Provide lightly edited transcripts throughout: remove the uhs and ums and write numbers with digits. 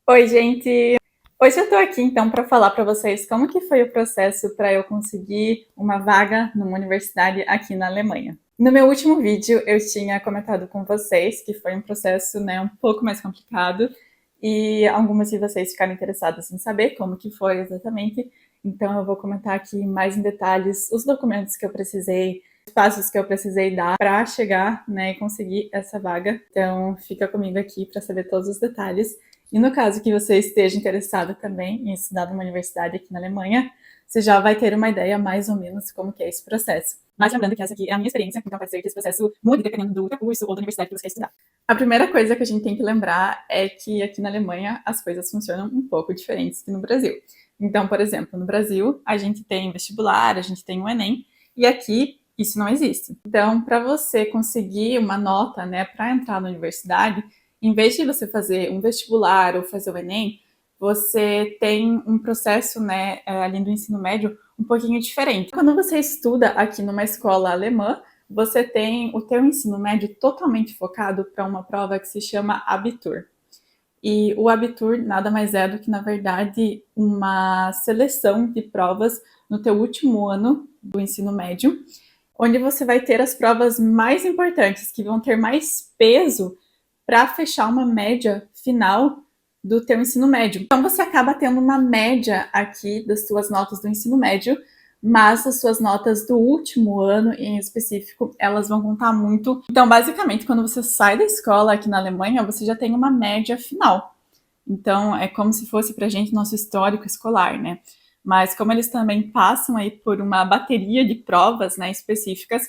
Oi, gente! Hoje eu tô aqui então para falar para vocês como que foi o processo para eu conseguir uma vaga numa universidade aqui na Alemanha. No meu último vídeo eu tinha comentado com vocês que foi um processo, né, um pouco mais complicado e algumas de vocês ficaram interessadas em saber como que foi exatamente. Então eu vou comentar aqui mais em detalhes os documentos que eu precisei, os passos que eu precisei dar para chegar, né, e conseguir essa vaga. Então fica comigo aqui para saber todos os detalhes. E no caso que você esteja interessado também em estudar numa universidade aqui na Alemanha, você já vai ter uma ideia mais ou menos como que é esse processo. Mas lembrando que essa aqui é a minha experiência, então pode ser que esse processo mude dependendo do curso ou da universidade que você quer estudar. A primeira coisa que a gente tem que lembrar é que aqui na Alemanha as coisas funcionam um pouco diferentes que no Brasil. Então, por exemplo, no Brasil a gente tem vestibular, a gente tem o Enem, e aqui isso não existe. Então, para você conseguir uma nota, né, para entrar na universidade, em vez de você fazer um vestibular ou fazer o Enem, você tem um processo, né, ali do ensino médio um pouquinho diferente. Quando você estuda aqui numa escola alemã, você tem o teu ensino médio totalmente focado para uma prova que se chama Abitur. E o Abitur nada mais é do que, na verdade, uma seleção de provas no teu último ano do ensino médio, onde você vai ter as provas mais importantes, que vão ter mais peso para fechar uma média final do teu ensino médio. Então você acaba tendo uma média aqui das suas notas do ensino médio, mas as suas notas do último ano em específico, elas vão contar muito. Então, basicamente, quando você sai da escola aqui na Alemanha, você já tem uma média final. Então, é como se fosse pra gente nosso histórico escolar, né? Mas como eles também passam aí por uma bateria de provas, né, específicas,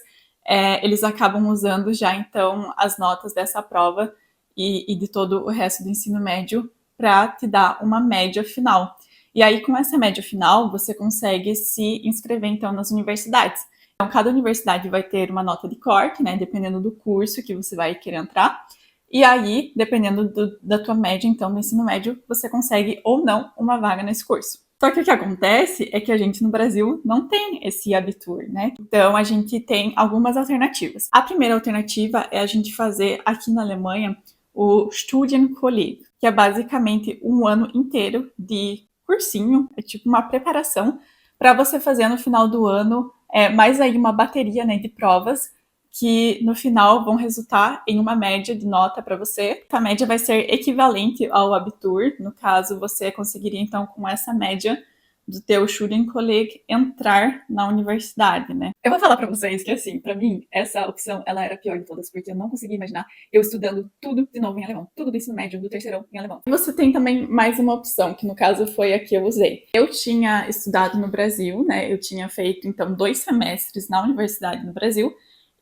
eles acabam usando já então as notas dessa prova e de todo o resto do ensino médio para te dar uma média final. E aí, com essa média final, você consegue se inscrever então nas universidades. Então, cada universidade vai ter uma nota de corte, né, dependendo do curso que você vai querer entrar. E aí, dependendo da tua média, então, no ensino médio, você consegue ou não uma vaga nesse curso. Só que o que acontece é que a gente no Brasil não tem esse Abitur, né? Então a gente tem algumas alternativas. A primeira alternativa é a gente fazer aqui na Alemanha o Studienkolleg, que é basicamente um ano inteiro de cursinho, é tipo uma preparação para você fazer no final do ano, mais aí uma bateria, né, de provas que no final vão resultar em uma média de nota para você. A média vai ser equivalente ao Abitur, no caso você conseguiria então com essa média do teu Studienkolleg entrar na universidade, né? Eu vou falar para vocês que assim, para mim essa opção ela era a pior de todas, porque eu não conseguia imaginar eu estudando tudo de novo em alemão, tudo do ensino médio, do terceirão em alemão. E você tem também mais uma opção, que no caso foi a que eu usei. Eu tinha estudado no Brasil, né? Eu tinha feito então 2 semestres na universidade no Brasil,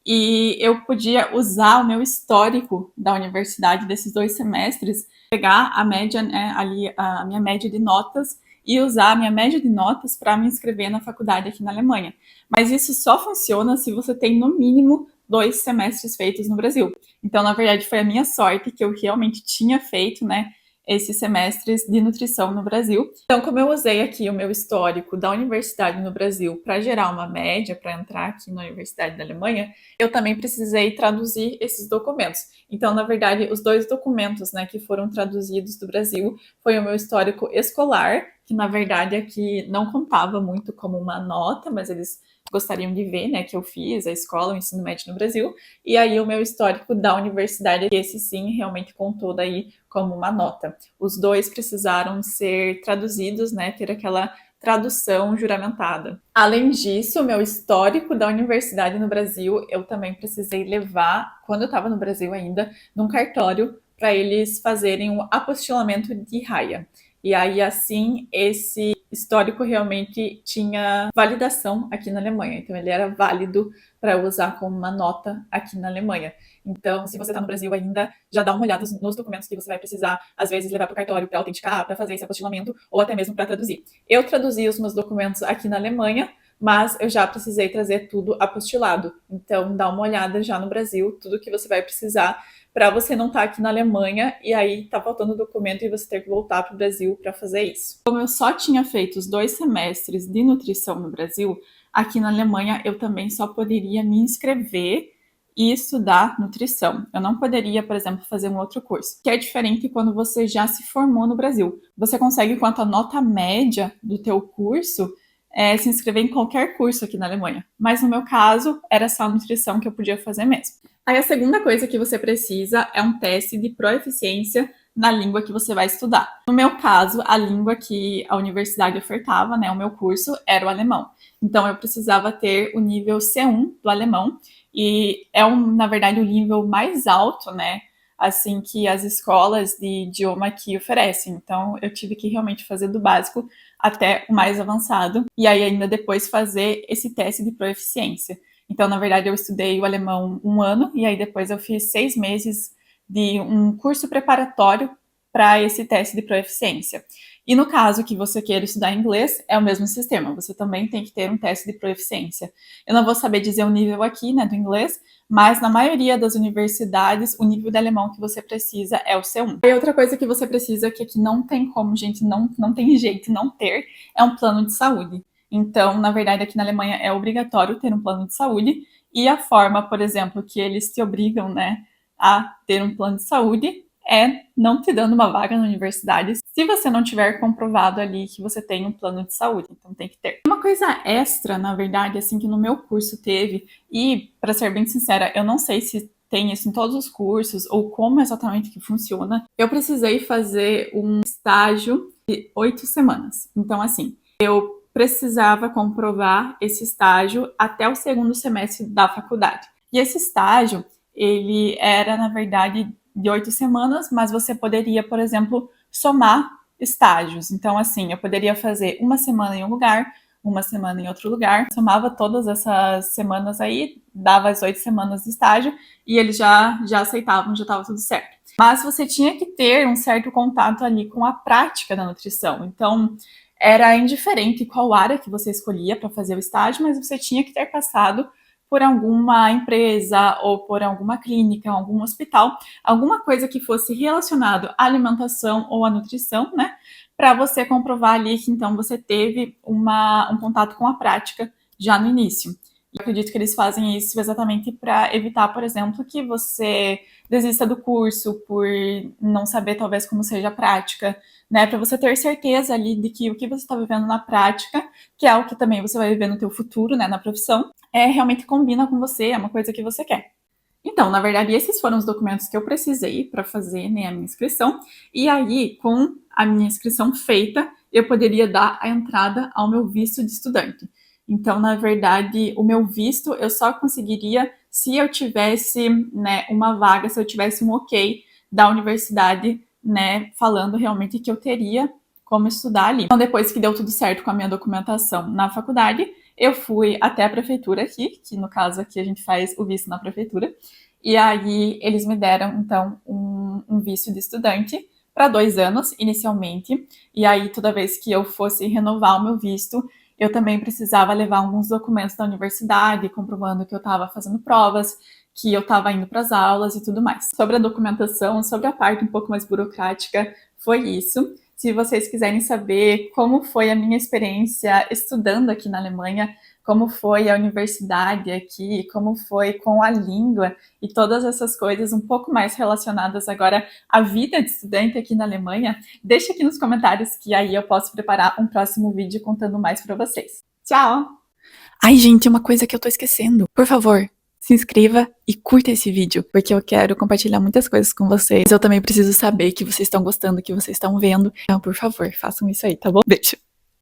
e eu podia usar o meu histórico da universidade desses 2 semestres, pegar a média, né, ali a minha média de notas e usar a minha média de notas para me inscrever na faculdade aqui na Alemanha. Mas isso só funciona se você tem no mínimo 2 semestres feitos no Brasil. Então, na verdade, foi a minha sorte que eu realmente tinha feito, né, esses semestres de nutrição no Brasil. Então, como eu usei aqui o meu histórico da universidade no Brasil para gerar uma média para entrar aqui na Universidade da Alemanha, eu também precisei traduzir esses documentos. Então, na verdade, os 2 documentos, né, que foram traduzidos do Brasil foi o meu histórico escolar, que na verdade aqui não contava muito como uma nota, mas eles gostariam de ver, né, que eu fiz a escola, o ensino médio no Brasil, e aí o meu histórico da universidade, esse sim realmente contou daí como uma nota. Os 2 precisaram ser traduzidos, né, ter aquela tradução juramentada. Além disso, o meu histórico da universidade no Brasil, eu também precisei levar, quando eu estava no Brasil ainda, num cartório para eles fazerem um apostilamento de raia. E aí, assim, esse histórico realmente tinha validação aqui na Alemanha. Então, ele era válido para usar como uma nota aqui na Alemanha. Então, se você está no Brasil ainda, já dá uma olhada nos documentos que você vai precisar, às vezes, levar para o cartório para autenticar, para fazer esse apostilamento, ou até mesmo para traduzir. Eu traduzi os meus documentos aqui na Alemanha, mas eu já precisei trazer tudo apostilado. Então, dá uma olhada já no Brasil, tudo que você vai precisar para você não estar aqui na Alemanha e aí tá faltando documento e você ter que voltar para o Brasil para fazer isso. Como eu só tinha feito os 2 semestres de nutrição no Brasil, aqui na Alemanha eu também só poderia me inscrever e estudar nutrição. Eu não poderia, por exemplo, fazer um outro curso, que é diferente quando você já se formou no Brasil. Você consegue, quanto à nota média do teu curso, se inscrever em qualquer curso aqui na Alemanha. Mas no meu caso, era só nutrição que eu podia fazer mesmo. Aí a segunda coisa que você precisa é um teste de proeficiência na língua que você vai estudar. No meu caso, a língua que a universidade ofertava, né, o meu curso, era o alemão. Então eu precisava ter o nível C1 do alemão, e na verdade, o nível mais alto, né, assim, que as escolas de idioma aqui oferecem. Então eu tive que realmente fazer do básico até o mais avançado, e aí ainda depois fazer esse teste de proeficiência. Então, na verdade, eu estudei o alemão 1 ano, e aí depois eu fiz 6 meses de um curso preparatório para esse teste de proeficiência. E no caso que você queira estudar inglês, é o mesmo sistema, você também tem que ter um teste de proeficiência. Eu não vou saber dizer o nível aqui, né, do inglês, mas na maioria das universidades, o nível de alemão que você precisa é o C1. E outra coisa que você precisa, que aqui não tem como, gente, não tem jeito não ter, é um plano de saúde. Então, na verdade, aqui na Alemanha é obrigatório ter um plano de saúde, e a forma, por exemplo, que eles te obrigam, né, a ter um plano de saúde é não te dando uma vaga na universidade se você não tiver comprovado ali que você tem um plano de saúde. Então tem que ter. Uma coisa extra, na verdade, assim, que no meu curso teve, e para ser bem sincera, eu não sei se tem isso em todos os cursos ou como exatamente que funciona, eu precisei fazer um estágio de 8 semanas. Então, assim, eu precisava comprovar esse estágio até o segundo semestre da faculdade. E esse estágio, ele era, na verdade, de 8 semanas, mas você poderia, por exemplo, somar estágios. Então, assim, eu poderia fazer uma semana em um lugar, uma semana em outro lugar, somava todas essas semanas aí, dava as 8 semanas de estágio, e eles já aceitavam, já estava tudo certo. Mas você tinha que ter um certo contato ali com a prática da nutrição. Então, era indiferente qual área que você escolhia para fazer o estágio, mas você tinha que ter passado por alguma empresa ou por alguma clínica, algum hospital, alguma coisa que fosse relacionado à alimentação ou à nutrição, né? Para você comprovar ali que então você teve um contato com a prática já no início. E eu acredito que eles fazem isso exatamente para evitar, por exemplo, que você desista do curso por não saber talvez como seja a prática, né? Para você ter certeza ali de que o que você está vivendo na prática, que é o que também você vai viver no teu futuro, né, na profissão, realmente combina com você, é uma coisa que você quer. Então, na verdade, esses foram os documentos que eu precisei para fazer, né, a minha inscrição. E aí, com a minha inscrição feita, eu poderia dar a entrada ao meu visto de estudante. Então, na verdade, o meu visto eu só conseguiria se eu tivesse, né, uma vaga, se eu tivesse um ok da universidade, né, falando realmente que eu teria como estudar ali. Então, depois que deu tudo certo com a minha documentação na faculdade, eu fui até a prefeitura aqui, que no caso aqui a gente faz o visto na prefeitura, e aí eles me deram, então, um visto de estudante para 2 anos, inicialmente, e aí toda vez que eu fosse renovar o meu visto, eu também precisava levar alguns documentos da universidade, comprovando que eu estava fazendo provas, que eu estava indo para as aulas e tudo mais. Sobre a documentação, sobre a parte um pouco mais burocrática, foi isso. Se vocês quiserem saber como foi a minha experiência estudando aqui na Alemanha, como foi a universidade aqui, como foi com a língua e todas essas coisas um pouco mais relacionadas agora à vida de estudante aqui na Alemanha, deixa aqui nos comentários que aí eu posso preparar um próximo vídeo contando mais para vocês. Tchau! Ai, gente, uma coisa que eu tô esquecendo. Por favor, se inscreva e curta esse vídeo, porque eu quero compartilhar muitas coisas com vocês. Eu também preciso saber que vocês estão gostando, que vocês estão vendo. Então, por favor, façam isso aí, tá bom? Beijo!